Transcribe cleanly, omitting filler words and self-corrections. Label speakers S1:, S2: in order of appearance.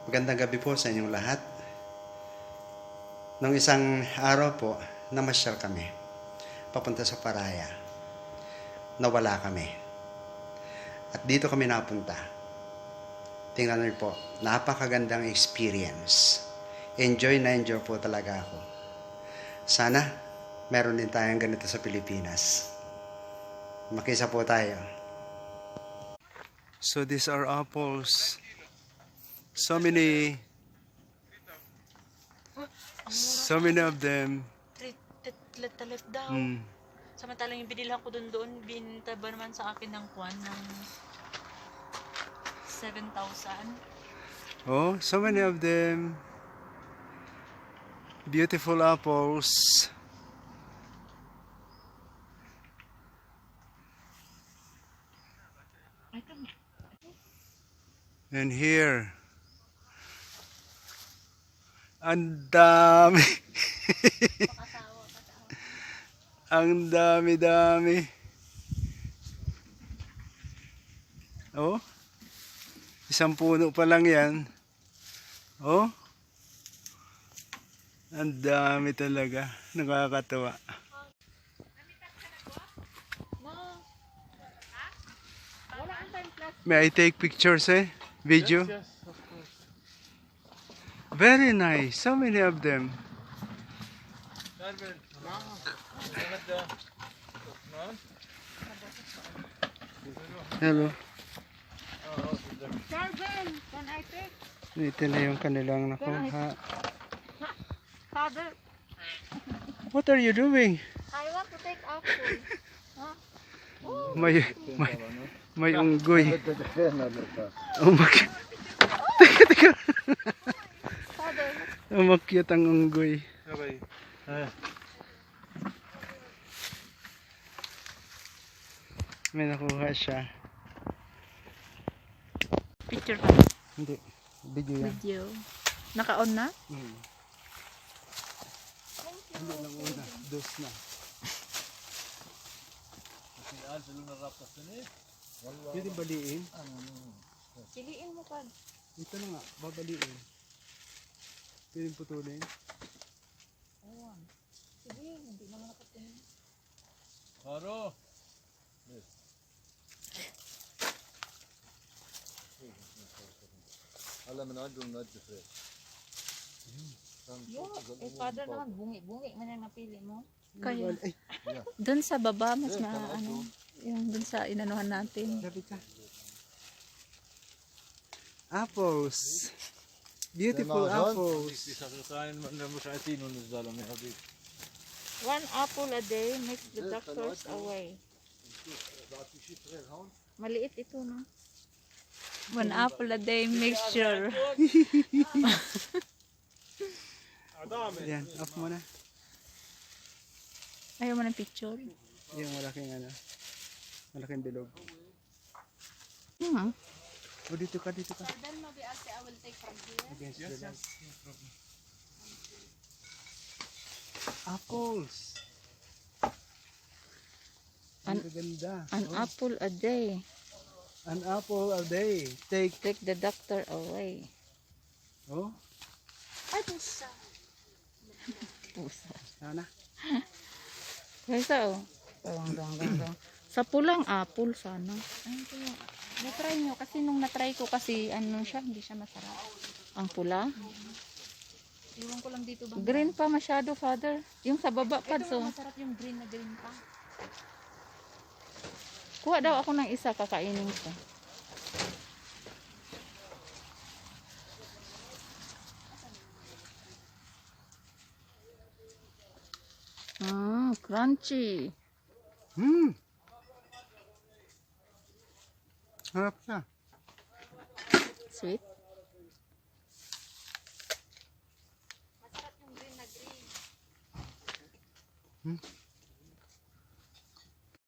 S1: Magandang gabi po sa inyong lahat. Nung isang araw po, namasyal kami. Papunta sa Paraya. Nawala kami. At dito kami napunta. Tingnan niyo po, napakagandang experience. Enjoy na enjoy po talaga ako. Sana, meron din tayong ganito sa Pilipinas. Makisa po tayo. So these are apples. So many of them.
S2: Talit daw. Samantalang yung binilhan ko doon, binta ba naman sa akin ng kwan ng 7,000.
S1: Oh, so many of them. Beautiful apples. And here, ang dami. Ang dami-dami. Oh, isang puno pa lang yan. Oh, ang dami talaga. Nakakatawa. May I take pictures Video?
S3: Yes, of course.
S1: Very nice. So many of them. Hello.
S2: Darwin, can I take?
S1: Ito na yung kanilang nakuha.
S2: Father,
S1: What are you doing?
S2: I want to take apple.
S1: May unggoy. Teka.
S2: Father,
S1: Umakyat ang unggoy. May nakuha siya.
S2: picture pa.
S1: Hindi. Video yan.
S2: Video. Naka-on na?
S1: Hindi lang una. Dos na. Pwede baliin?
S2: Piliin mo pa.
S1: Ito na nga. Babaliin. Pwede putulin?
S2: Sige, hindi naman nakatingin.
S3: Karo. Alam mo na doon na different.
S2: Father naman, bungi-bungi man ang napili mo.
S1: Kaya. Ay,
S2: Doon sa baba, mas yung doon sa inanuhan natin.
S1: sabi ka. Apples. Beautiful apples.
S2: One apple a day makes the doctors away. Maliit ito, no? One apple a day makes sure.
S1: Yan, off mo na.
S2: Ayaw mo ng picture?
S1: Yung malaking bilog. O, dito ka.
S2: Then maybe I will take from here.
S1: Against the light. Apples. Ang ganda.
S2: An apple a day.
S1: An apple a day. Take.
S2: Take the doctor away.
S1: Oh,
S2: Ay, pusa. Pusa.
S1: sana.
S2: Kaysa, oh. Dong. Sa pulang apple, sana. Ay, ito yung, natry nyo. Kasi nung natry ko kasi, ano siya, hindi siya masarap. Ang pula. Iwan ko lang dito ba? Green pa masyado, Father. Yung sa baba pa, so. Masarap yung green na green pa. Kuha daw ako ng isa, kakainin ko. Crunchy.
S1: Harap ka.
S2: Sweet.
S3: Masarap yung green na green.